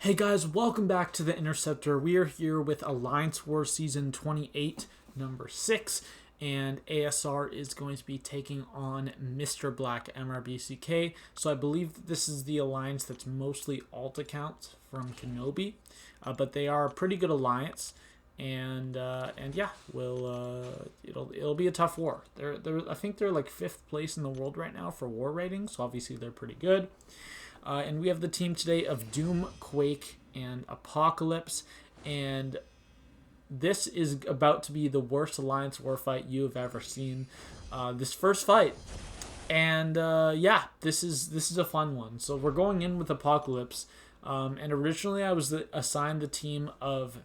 Hey guys, welcome back to The Interceptor. We are here with Alliance War Season 28, number 6, and ASR is going to be taking on Mr. Black MRBCK. So I believe this is the alliance that's mostly alt accounts from Kenobi, but they are a pretty good alliance, and yeah, it'll be a tough war. I think they're like 5th place in the world right now for war ratings, so obviously they're pretty good. And we have the team today of Doom, Quake, and Apocalypse. And this is about to be the worst Alliance war fight you have ever seen. This first fight. And yeah, this is a fun one. So we're going in with Apocalypse. And originally I was assigned the team of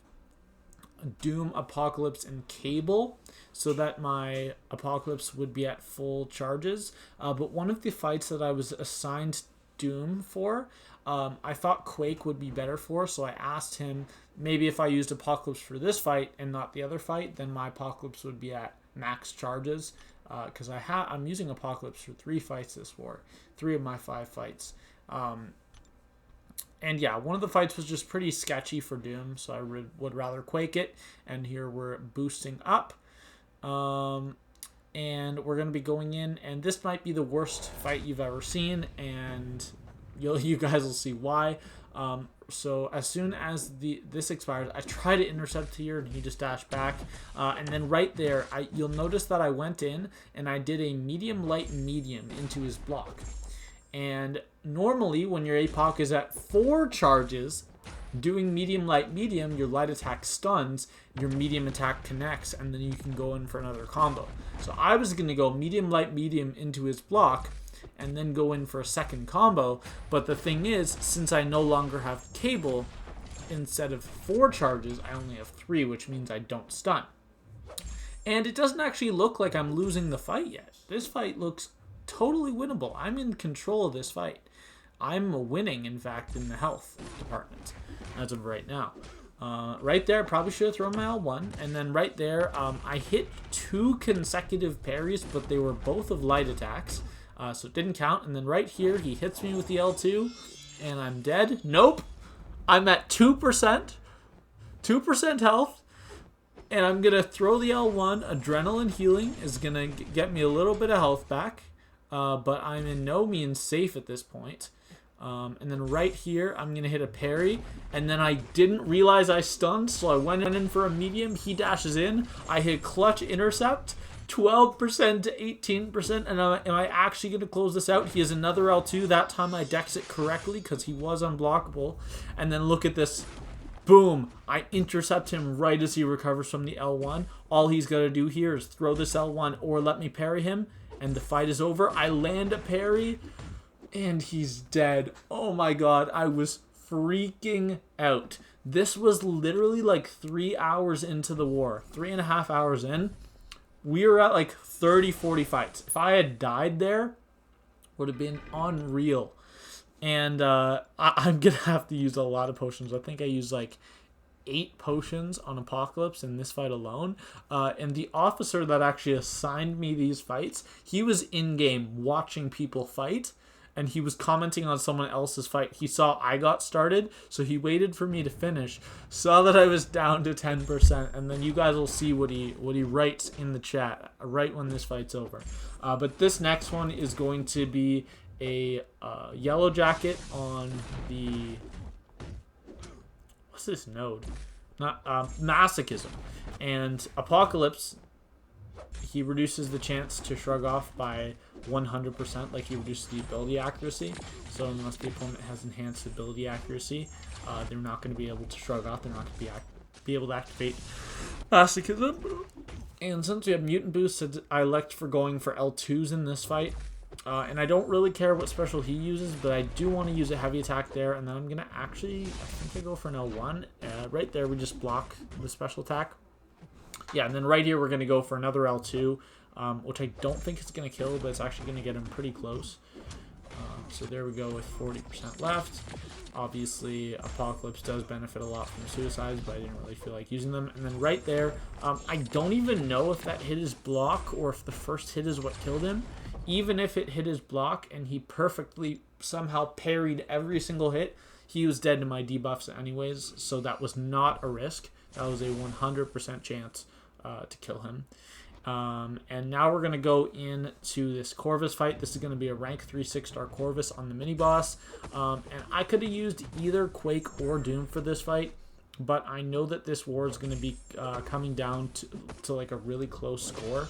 Doom, Apocalypse, and Cable, so that my Apocalypse would be at full charges. But one of the fights that I was assigned Doom for, I thought Quake would be better for, so I asked him maybe if I used Apocalypse for this fight and not the other fight, then my Apocalypse would be at max charges, because I'm using Apocalypse for 3 fights this war, 3 of my 5 fights. And yeah, one of the fights was just pretty sketchy for Doom, so I would rather Quake it, and here we're boosting up. And we're going to be going in, and this might be the worst fight you've ever seen, and you guys will see why. So as soon as this expires, I try to intercept here, and he just dashed back. And then right there, you'll notice that I went in, and I did a medium, light, medium into his block. And normally, when your APOC is at 4 charges, doing medium, light, medium, your light attack stuns, your medium attack connects, and then you can go in for another combo. So I was going to go medium, light, medium into his block, and then go in for a second combo. But the thing is, since I no longer have Cable, instead of 4 charges, I only have 3, which means I don't stun. And it doesn't actually look like I'm losing the fight yet. This fight looks totally winnable. I'm in control of this fight. I'm winning, in fact, in the health department as of right now. Right there, probably should have thrown my L1. And then right there, I hit 2 consecutive parries, but they were both of light attacks, so it didn't count. And then right here, he hits me with the L2, and I'm dead. Nope. I'm at 2%. 2% health. And I'm going to throw the L1. Adrenaline healing is going to get me a little bit of health back, but I'm in no means safe at this point. And then right here, I'm going to hit a parry. And then I didn't realize I stunned, so I went in for a medium. He dashes in. I hit clutch intercept, 12% to 18%. And am I actually going to close this out? He has another L2. That time I dex it correctly because he was unblockable. And then look at this. Boom. I intercept him right as he recovers from the L1. All he's got to do here is throw this L1 or let me parry him. And the fight is over. I land a parry. And he's dead. Oh my god, I was freaking out. This was literally like 3 hours into the war. 3.5 hours in. We were at like 30, 40 fights. If I had died there, would have been unreal. And I'm going to have to use a lot of potions. I think I used like 8 potions on Apocalypse in this fight alone. And the officer that actually assigned me these fights, he was in-game watching people fight. And he was commenting on someone else's fight. He saw I got started, so he waited for me to finish, saw that I was down to 10%, and then you guys will see what he writes in the chat right when this fight's over. But this next one is going to be a yellow jacket on the... What's this node? Not masochism. And Apocalypse, he reduces the chance to shrug off by 100%, like he reduces the ability accuracy. So unless the opponent has enhanced ability accuracy, they're not going to be able to shrug off. They're not going to be able to activate masochism. And since we have mutant boost, I elect for going for L2s in this fight. And I don't really care what special he uses, but I do want to use a heavy attack there. And then I'm going to actually, I think I go for an L1. Right there, we just block the special attack. Yeah, and then right here, we're going to go for another L2, which I don't think it's going to kill, but it's actually going to get him pretty close. So there we go with 40% left. Obviously, Apocalypse does benefit a lot from suicides, but I didn't really feel like using them. And then right there, I don't even know if that hit his block or if the first hit is what killed him. Even if it hit his block and he perfectly somehow parried every single hit, he was dead to my debuffs anyways, so that was not a risk. That was a 100% chance to kill him. And now we're going to go into this Corvus fight. This is going to be a rank 3 6-star Corvus on the mini-boss. And I could have used either Quake or Doom for this fight, but I know that this war is going to be coming down to like a really close score.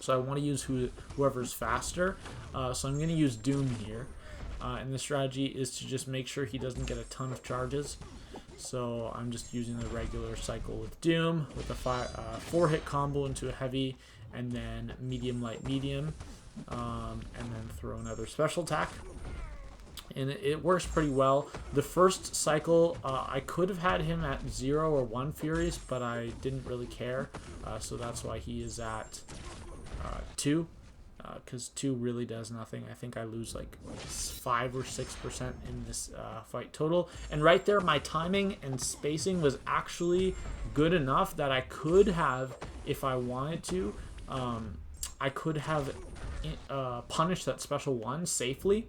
So I want to use whoever's faster. So I'm going to use Doom here. And the strategy is to just make sure he doesn't get a ton of charges. So I'm just using the regular cycle with Doom with a 4-hit combo into a heavy, and then medium, light, medium, and then throw another special attack. And it works pretty well. The first cycle, I could have had him at 0 or 1 Furies, but I didn't really care. So that's why he is at 2. Because 2 really does nothing. I think I lose like 5 or 6% in this fight total. And right there, my timing and spacing was actually good enough that I could have, if I wanted to, I could have punished that special 1 safely.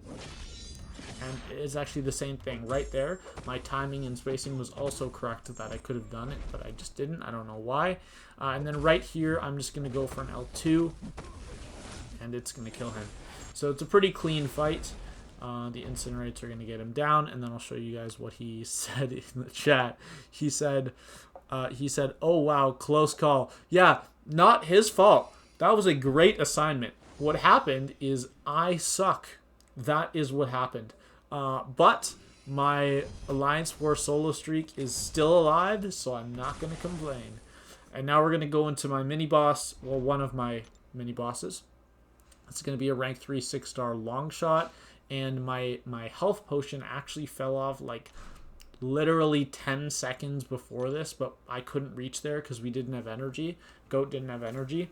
And it's actually the same thing right there. My timing and spacing was also correct that I could have done it, but I just didn't. I don't know why. And then right here, I'm just going to go for an L2. And it's going to kill him. So it's a pretty clean fight. The incinerates are going to get him down, and then I'll show you guys what he said in the chat. He said, "Oh wow, close call. Yeah, not his fault. That was a great assignment. What happened is I suck. That is what happened. But my Alliance War solo streak is still alive, so I'm not going to complain." And now we're going to go into my mini boss. Well, one of my mini bosses. It's going to be a rank 3 6-star long shot, and my health potion actually fell off like literally 10 seconds before this, but I couldn't reach there because we didn't have energy. Goat didn't have energy.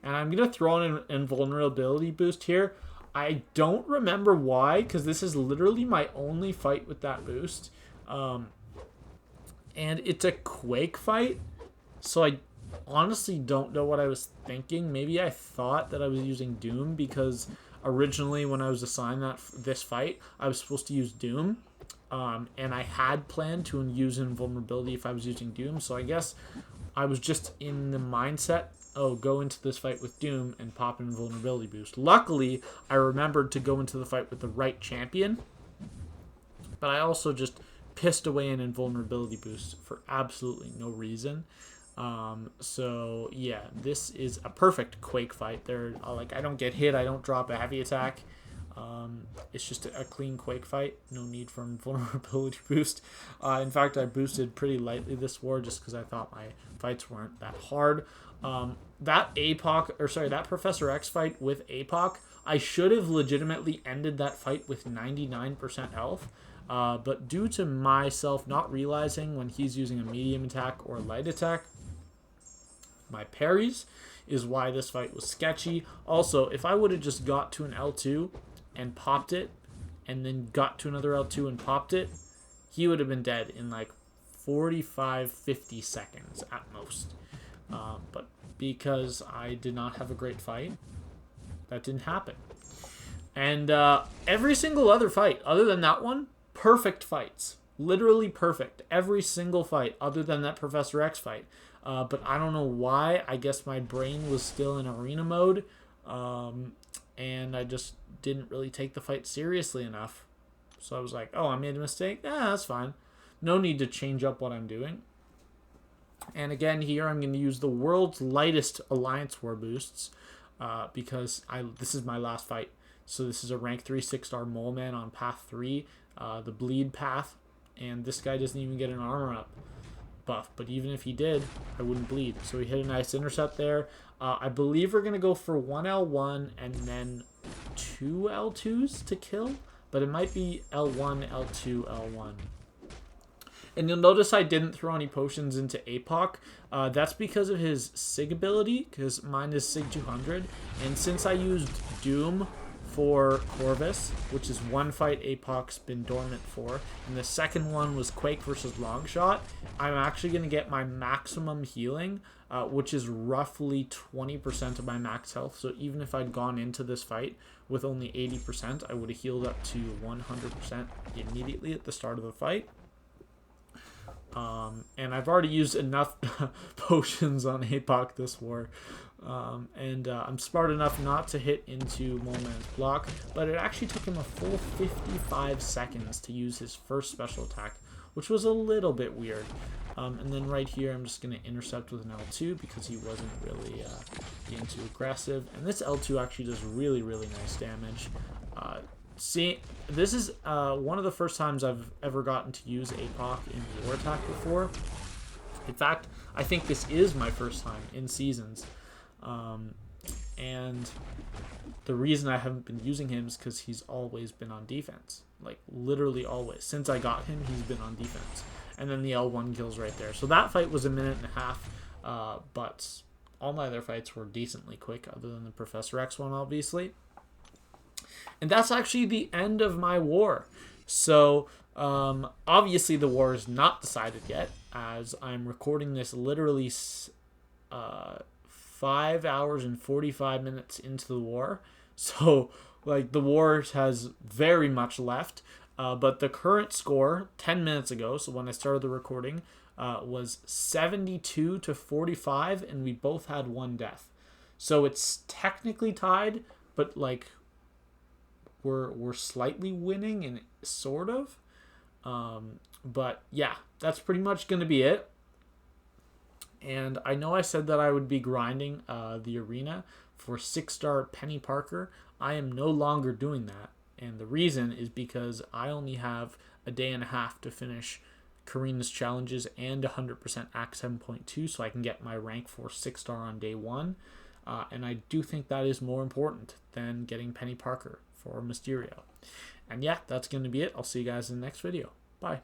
And I'm going to throw in an invulnerability boost here. I don't remember why, because this is literally my only fight with that boost. And it's a Quake fight, so I honestly don't know what I was thinking. Maybe I thought that I was using Doom because originally when I was assigned this fight, I was supposed to use Doom. And I had planned to use invulnerability if I was using Doom. So I guess I was just in the mindset, oh, go into this fight with Doom and pop an invulnerability boost. Luckily, I remembered to go into the fight with the right champion. But I also just pissed away an invulnerability boost for absolutely no reason. So yeah, this is a perfect Quake fight. I don't get hit, I don't drop a heavy attack. It's just a clean Quake fight. No need for invulnerability boost. In fact, I boosted pretty lightly this war just because I thought my fights weren't that hard. That Professor X fight with APOC, I should have legitimately ended that fight with 99% health. But due to myself not realizing when he's using a medium attack or light attack, my parries is why this fight was sketchy. Also, if I would have just got to an L2 and popped it, and then got to another L2 and popped it, he would have been dead in like 45-50 seconds at most. But because I did not have a great fight, that didn't happen. And every single other fight, other than that one, perfect fights. Literally perfect. Every single fight, other than that Professor X fight. But I don't know why. I guess my brain was still in arena mode. And I just didn't really take the fight seriously enough. So I was like, oh, I made a mistake? that's fine. No need to change up what I'm doing. And again, here I'm going to use the world's lightest Alliance War boosts. Because this is my last fight. So this is a rank 3 6-star Moleman on path 3. The bleed path. And this guy doesn't even get an armor up buff, but even if he did, I wouldn't bleed. So he hit a nice intercept there. I believe we're going to go for 1 L1 and then 2 L2s to kill, but it might be L1, L2, L1. And you'll notice I didn't throw any potions into APOC. That's because of his SIG ability, because mine is SIG 200. And since I used Doom for Corvus, which is one fight APOC's been dormant for. And the second one was Quake versus Longshot. I'm actually going to get my maximum healing, which is roughly 20% of my max health. So even if I'd gone into this fight with only 80%, I would have healed up to 100% immediately at the start of the fight. And I've already used enough potions on APOC this war. I'm smart enough not to hit into Moleman's block, but it actually took him a full 55 seconds to use his first special attack, which was a little bit weird. And then right here, I'm just going to intercept with an L2 because he wasn't really being too aggressive. And this L2 actually does really, really nice damage. See, this is one of the first times I've ever gotten to use APOC in War Attack before. In fact, I think this is my first time in Seasons. And the reason I haven't been using him is because he's always been on defense. Like, literally always. Since I got him, he's been on defense. And then the L1 kills right there. So that fight was a minute and a half, but all my other fights were decently quick, other than the Professor X one, obviously. And that's actually the end of my war. So, obviously the war is not decided yet, as I'm recording this literally 5 hours and 45 minutes into the war. So, like, the war has very much left. But the current score, 10 minutes ago, so when I started the recording, was 72 to 45, and we both had one death. So it's technically tied, but, like, we're slightly winning, and sort of. But yeah, that's pretty much going to be it. And I know I said that I would be grinding the arena for 6-star Penny Parker. I am no longer doing that. And the reason is because I only have a day and a half to finish Karina's challenges and 100% Act 7.2 so I can get my rank for 6-star on day 1. And I do think that is more important than getting Penny Parker for Mysterio. And yeah, that's going to be it. I'll see you guys in the next video. Bye.